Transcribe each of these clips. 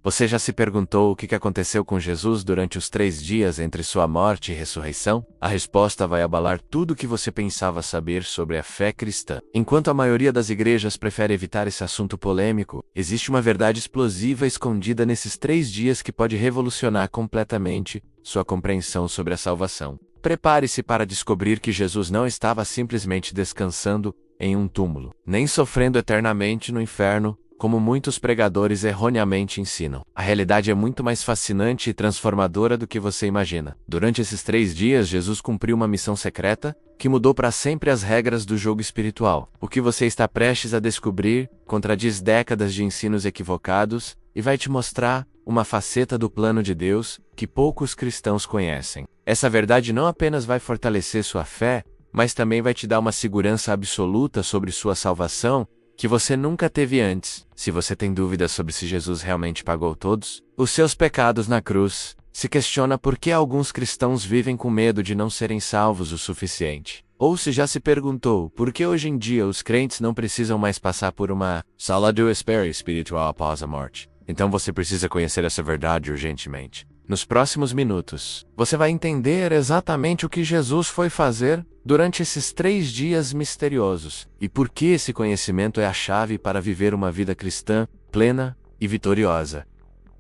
Você já se perguntou o que aconteceu com Jesus durante os 3 dias entre sua morte e ressurreição? A resposta vai abalar tudo o que você pensava saber sobre a fé cristã. Enquanto a maioria das igrejas prefere evitar esse assunto polêmico, existe uma verdade explosiva escondida nesses 3 dias que pode revolucionar completamente sua compreensão sobre a salvação. Prepare-se para descobrir que Jesus não estava simplesmente descansando em um túmulo, nem sofrendo eternamente no inferno, como muitos pregadores erroneamente ensinam. A realidade é muito mais fascinante e transformadora do que você imagina. Durante esses 3 dias, Jesus cumpriu uma missão secreta que mudou para sempre as regras do jogo espiritual. O que você está prestes a descobrir contradiz décadas de ensinos equivocados e vai te mostrar uma faceta do plano de Deus que poucos cristãos conhecem. Essa verdade não apenas vai fortalecer sua fé, mas também vai te dar uma segurança absoluta sobre sua salvação que você nunca teve antes. Se você tem dúvidas sobre se Jesus realmente pagou todos os seus pecados na cruz, se questiona por que alguns cristãos vivem com medo de não serem salvos o suficiente. Ou se já se perguntou por que hoje em dia os crentes não precisam mais passar por uma sala de espera espiritual após a morte. Então você precisa conhecer essa verdade urgentemente. Nos próximos minutos, você vai entender exatamente o que Jesus foi fazer durante esses 3 dias misteriosos e por que esse conhecimento é a chave para viver uma vida cristã plena e vitoriosa.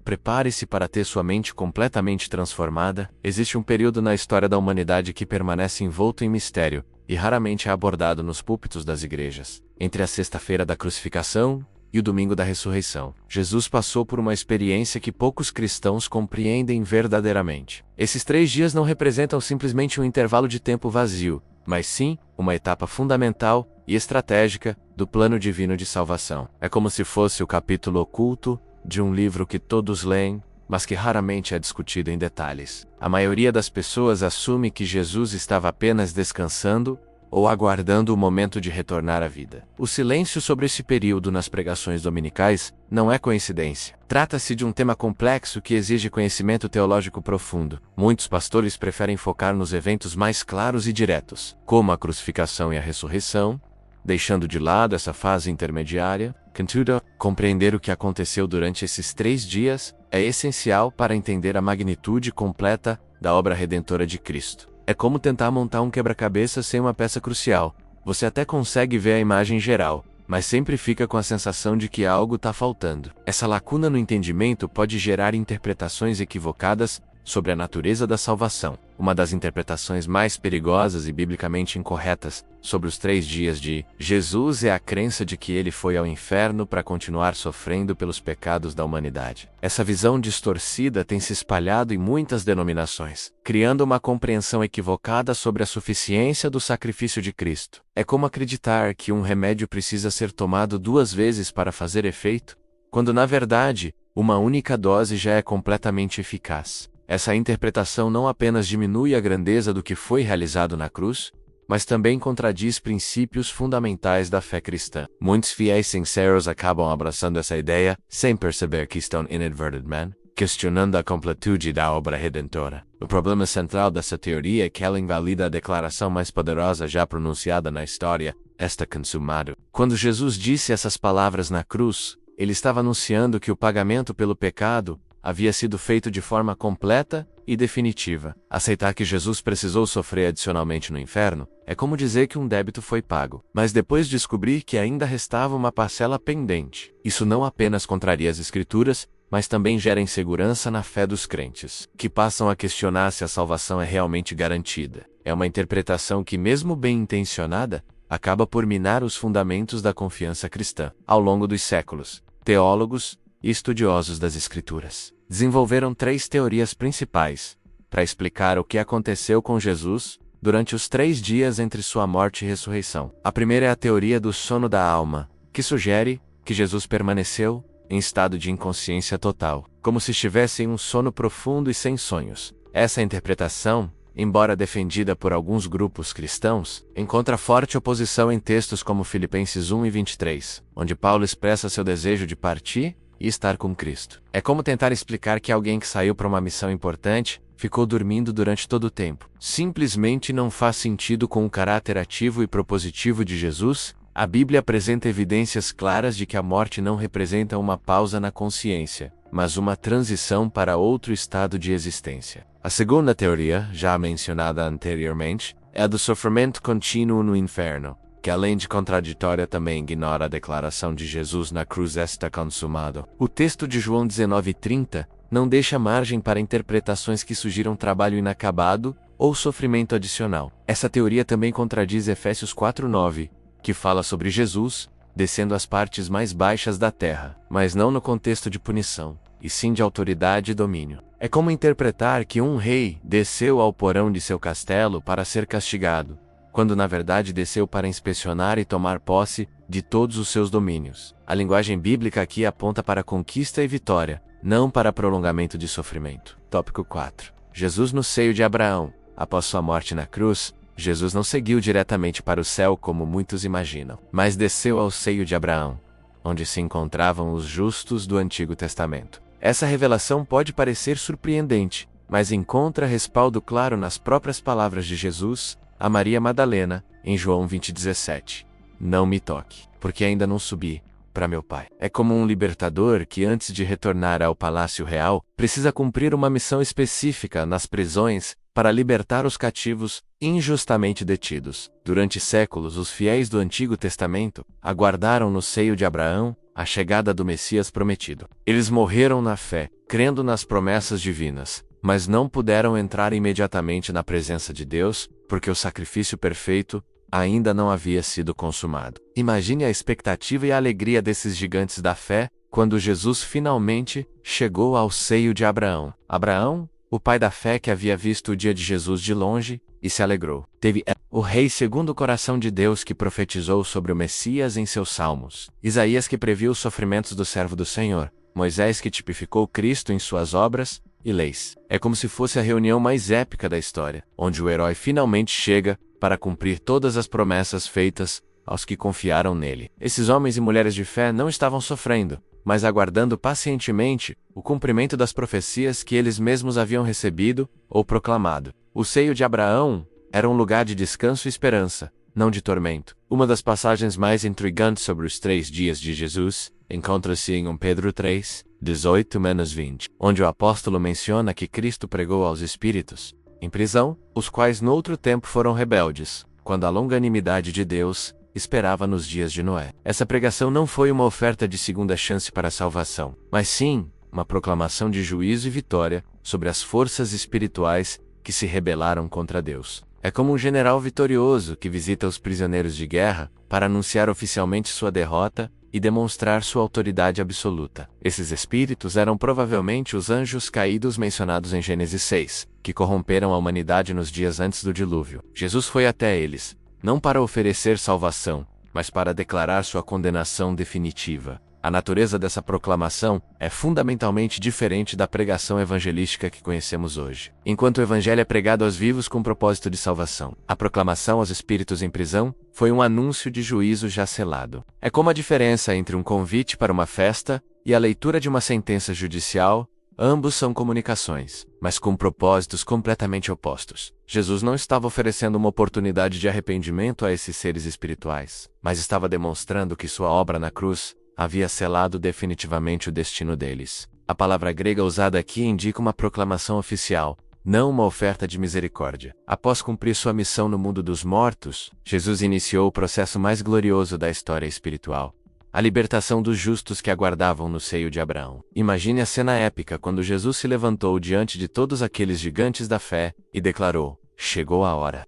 Prepare-se para ter sua mente completamente transformada. Existe um período na história da humanidade que permanece envolto em mistério e raramente é abordado nos púlpitos das igrejas. Entre a sexta-feira da crucificação e o domingo da ressurreição, Jesus passou por uma experiência que poucos cristãos compreendem verdadeiramente. Esses 3 dias não representam simplesmente um intervalo de tempo vazio, mas sim uma etapa fundamental e estratégica do plano divino de salvação. É como se fosse o capítulo oculto de um livro que todos leem, mas que raramente é discutido em detalhes. A maioria das pessoas assume que Jesus estava apenas descansando ou aguardando o momento de retornar à vida. O silêncio sobre esse período nas pregações dominicais não é coincidência. Trata-se de um tema complexo que exige conhecimento teológico profundo. Muitos pastores preferem focar nos eventos mais claros e diretos, como a crucificação e a ressurreição, deixando de lado essa fase intermediária. Contudo, compreender o que aconteceu durante esses 3 dias é essencial para entender a magnitude completa da obra redentora de Cristo. É como tentar montar um quebra-cabeças sem uma peça crucial. Você até consegue ver a imagem geral, mas sempre fica com a sensação de que algo está faltando. Essa lacuna no entendimento pode gerar interpretações equivocadas sobre a natureza da salvação. Uma das interpretações mais perigosas e biblicamente incorretas sobre os 3 dias de Jesus é a crença de que ele foi ao inferno para continuar sofrendo pelos pecados da humanidade. Essa visão distorcida tem se espalhado em muitas denominações, criando uma compreensão equivocada sobre a suficiência do sacrifício de Cristo. É como acreditar que um remédio precisa ser tomado 2 vezes para fazer efeito, quando na verdade, uma única dose já é completamente eficaz. Essa interpretação não apenas diminui a grandeza do que foi realizado na cruz, mas também contradiz princípios fundamentais da fé cristã. Muitos fiéis sinceros acabam abraçando essa ideia, sem perceber que estão inadvertidamente questionando a completude da obra redentora. O problema central dessa teoria é que ela invalida a declaração mais poderosa já pronunciada na história: está consumado. Quando Jesus disse essas palavras na cruz, ele estava anunciando que o pagamento pelo pecado havia sido feito de forma completa e definitiva. Aceitar que Jesus precisou sofrer adicionalmente no inferno é como dizer que um débito foi pago, mas depois descobrir que ainda restava uma parcela pendente. Isso não apenas contraria as Escrituras, mas também gera insegurança na fé dos crentes, que passam a questionar se a salvação é realmente garantida. É uma interpretação que, mesmo bem intencionada, acaba por minar os fundamentos da confiança cristã. Ao longo dos séculos, teólogos e estudiosos das Escrituras desenvolveram 3 teorias principais para explicar o que aconteceu com Jesus durante os 3 dias entre sua morte e ressurreição. A primeira é a teoria do sono da alma, que sugere que Jesus permaneceu em estado de inconsciência total, como se estivesse em um sono profundo e sem sonhos. Essa interpretação, embora defendida por alguns grupos cristãos, encontra forte oposição em textos como Filipenses 1:23, onde Paulo expressa seu desejo de partir e estar com Cristo. É como tentar explicar que alguém que saiu para uma missão importante ficou dormindo durante todo o tempo. Simplesmente não faz sentido com o caráter ativo e propositivo de Jesus. A Bíblia apresenta evidências claras de que a morte não representa uma pausa na consciência, mas uma transição para outro estado de existência. A segunda teoria, já mencionada anteriormente, é a do sofrimento contínuo no inferno, que além de contraditória também ignora a declaração de Jesus na cruz está consumado. O texto de João 19:30 não deixa margem para interpretações que sugiram trabalho inacabado ou sofrimento adicional. Essa teoria também contradiz Efésios 4:9, que fala sobre Jesus descendo às partes mais baixas da terra, mas não no contexto de punição, e sim de autoridade e domínio. É como interpretar que um rei desceu ao porão de seu castelo para ser castigado, quando na verdade desceu para inspecionar e tomar posse de todos os seus domínios. A linguagem bíblica aqui aponta para conquista e vitória, não para prolongamento de sofrimento. Tópico 4. Jesus no seio de Abraão. Após sua morte na cruz, Jesus não seguiu diretamente para o céu como muitos imaginam, mas desceu ao seio de Abraão, onde se encontravam os justos do Antigo Testamento. Essa revelação pode parecer surpreendente, mas encontra respaldo claro nas próprias palavras de Jesus a Maria Madalena, em João 20:17. Não me toque, porque ainda não subi para meu Pai. É como um libertador que, antes de retornar ao Palácio Real, precisa cumprir uma missão específica nas prisões para libertar os cativos injustamente detidos. Durante séculos, os fiéis do Antigo Testamento aguardaram no seio de Abraão a chegada do Messias prometido. Eles morreram na fé, crendo nas promessas divinas, mas não puderam entrar imediatamente na presença de Deus, porque o sacrifício perfeito ainda não havia sido consumado. Imagine a expectativa e a alegria desses gigantes da fé quando Jesus finalmente chegou ao seio de Abraão. Abraão, o pai da fé que havia visto o dia de Jesus de longe, e se alegrou. Teve o rei segundo o coração de Deus que profetizou sobre o Messias em seus salmos. Isaías que previu os sofrimentos do servo do Senhor. Moisés que tipificou Cristo em suas obras e leis. É como se fosse a reunião mais épica da história, onde o herói finalmente chega para cumprir todas as promessas feitas aos que confiaram nele. Esses homens e mulheres de fé não estavam sofrendo, mas aguardando pacientemente o cumprimento das profecias que eles mesmos haviam recebido ou proclamado. O seio de Abraão era um lugar de descanso e esperança, não de tormento. Uma das passagens mais intrigantes sobre os 3 dias de Jesus encontra-se em 1 Pedro 3, 18-20, onde o apóstolo menciona que Cristo pregou aos espíritos em prisão, os quais noutro tempo foram rebeldes, quando a longanimidade de Deus esperava nos dias de Noé. Essa pregação não foi uma oferta de segunda chance para a salvação, mas sim uma proclamação de juízo e vitória sobre as forças espirituais que se rebelaram contra Deus. É como um general vitorioso que visita os prisioneiros de guerra para anunciar oficialmente sua derrota e demonstrar sua autoridade absoluta. Esses espíritos eram provavelmente os anjos caídos mencionados em Gênesis 6, que corromperam a humanidade nos dias antes do dilúvio. Jesus foi até eles, não para oferecer salvação, mas para declarar sua condenação definitiva. A natureza dessa proclamação é fundamentalmente diferente da pregação evangelística que conhecemos hoje. Enquanto o evangelho é pregado aos vivos com propósito de salvação, a proclamação aos espíritos em prisão foi um anúncio de juízo já selado. É como a diferença entre um convite para uma festa e a leitura de uma sentença judicial. Ambos são comunicações, mas com propósitos completamente opostos. Jesus não estava oferecendo uma oportunidade de arrependimento a esses seres espirituais, mas estava demonstrando que sua obra na cruz havia selado definitivamente o destino deles. A palavra grega usada aqui indica uma proclamação oficial, não uma oferta de misericórdia. Após cumprir sua missão no mundo dos mortos, Jesus iniciou o processo mais glorioso da história espiritual. A libertação dos justos que aguardavam no seio de Abraão. Imagine a cena épica quando Jesus se levantou diante de todos aqueles gigantes da fé e declarou: chegou a hora.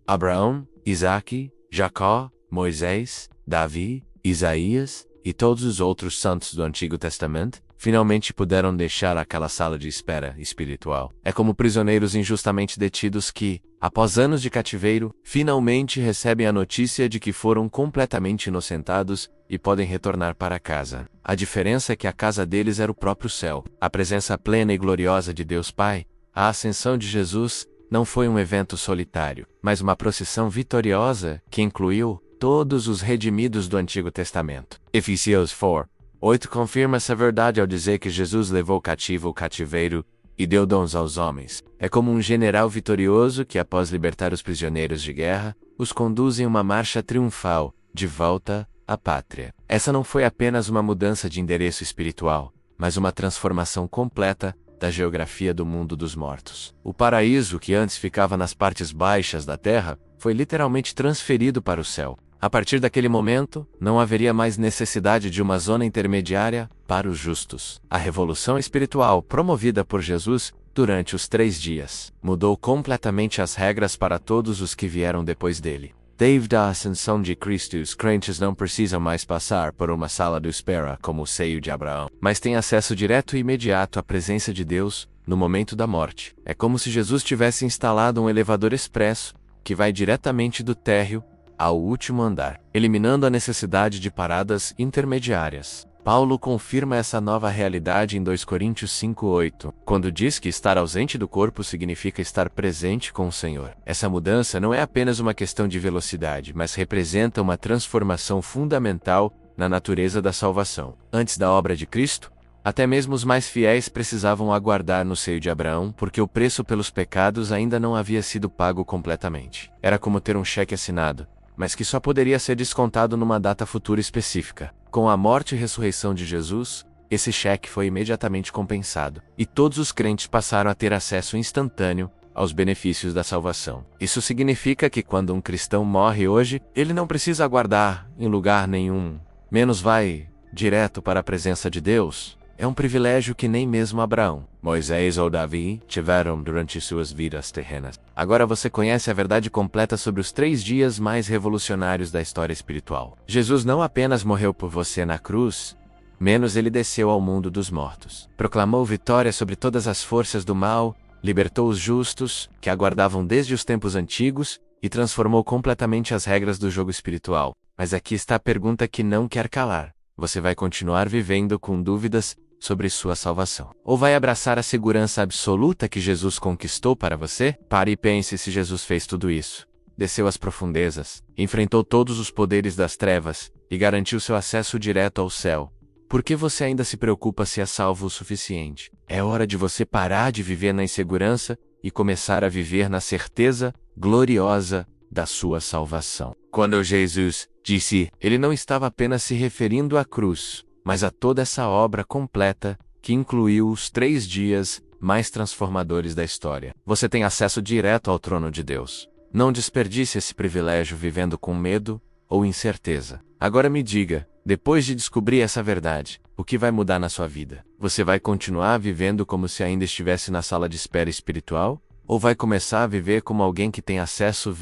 Abraão, Isaque, Jacó, Moisés, Davi, Isaías e todos os outros santos do Antigo Testamento finalmente puderam deixar aquela sala de espera espiritual. É como prisioneiros injustamente detidos que, após anos de cativeiro, finalmente recebem a notícia de que foram completamente inocentados e podem retornar para casa. A diferença é que a casa deles era o próprio céu. A presença plena e gloriosa de Deus Pai, a ascensão de Jesus, não foi um evento solitário, mas uma procissão vitoriosa que incluiu todos os redimidos do Antigo Testamento. Efésios 4:8 confirma essa verdade ao dizer que Jesus levou cativo o cativeiro e deu dons aos homens. É como um general vitorioso que, após libertar os prisioneiros de guerra, os conduz em uma marcha triunfal, de volta à pátria. Essa não foi apenas uma mudança de endereço espiritual, mas uma transformação completa da geografia do mundo dos mortos. O paraíso, que antes ficava nas partes baixas da terra, foi literalmente transferido para o céu. A partir daquele momento, não haveria mais necessidade de uma zona intermediária para os justos. A revolução espiritual promovida por Jesus durante os 3 dias mudou completamente as regras para todos os que vieram depois dele. Desde a ascensão de Cristo, os crentes não precisam mais passar por uma sala de espera como o seio de Abraão, mas têm acesso direto e imediato à presença de Deus no momento da morte. É como se Jesus tivesse instalado um elevador expresso que vai diretamente do térreo ao último andar, eliminando a necessidade de paradas intermediárias. Paulo confirma essa nova realidade em 2 Coríntios 5:8, quando diz que estar ausente do corpo significa estar presente com o Senhor. Essa mudança não é apenas uma questão de velocidade, mas representa uma transformação fundamental na natureza da salvação. Antes da obra de Cristo, até mesmo os mais fiéis precisavam aguardar no seio de Abraão, porque o preço pelos pecados ainda não havia sido pago completamente. Era como ter um cheque assinado, mas que só poderia ser descontado numa data futura específica. Com a morte e ressurreição de Jesus, esse cheque foi imediatamente compensado, e todos os crentes passaram a ter acesso instantâneo aos benefícios da salvação. Isso significa que quando um cristão morre hoje, ele não precisa aguardar em lugar nenhum, menos vai direto para a presença de Deus. É um privilégio que nem mesmo Abraão, Moisés ou Davi tiveram durante suas vidas terrenas. Agora você conhece a verdade completa sobre os 3 dias mais revolucionários da história espiritual. Jesus não apenas morreu por você na cruz, menos ele desceu ao mundo dos mortos. Proclamou vitória sobre todas as forças do mal, libertou os justos, que aguardavam desde os tempos antigos, e transformou completamente as regras do jogo espiritual. Mas aqui está a pergunta que não quer calar. Você vai continuar vivendo com dúvidas sobre sua salvação? Ou vai abraçar a segurança absoluta que Jesus conquistou para você? Pare e pense se Jesus fez tudo isso. Desceu às profundezas, enfrentou todos os poderes das trevas e garantiu seu acesso direto ao céu. Por que você ainda se preocupa se é salvo o suficiente? É hora de você parar de viver na insegurança e começar a viver na certeza gloriosa da sua salvação. Quando Jesus disse, ele não estava apenas se referindo à cruz, mas a toda essa obra completa que incluiu os 3 dias mais transformadores da história. Você tem acesso direto ao trono de Deus. Não desperdice esse privilégio vivendo com medo ou incerteza. Agora me diga, depois de descobrir essa verdade, o que vai mudar na sua vida? Você vai continuar vivendo como se ainda estivesse na sala de espera espiritual? Ou vai começar a viver como alguém que tem acesso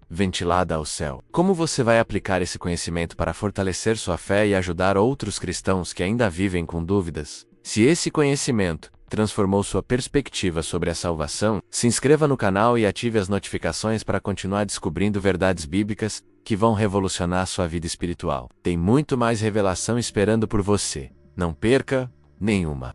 ventilada ao céu? Como você vai aplicar esse conhecimento para fortalecer sua fé e ajudar outros cristãos que ainda vivem com dúvidas? Se esse conhecimento transformou sua perspectiva sobre a salvação, se inscreva no canal e ative as notificações para continuar descobrindo verdades bíblicas que vão revolucionar sua vida espiritual. Tem muito mais revelação esperando por você. Não perca nenhuma.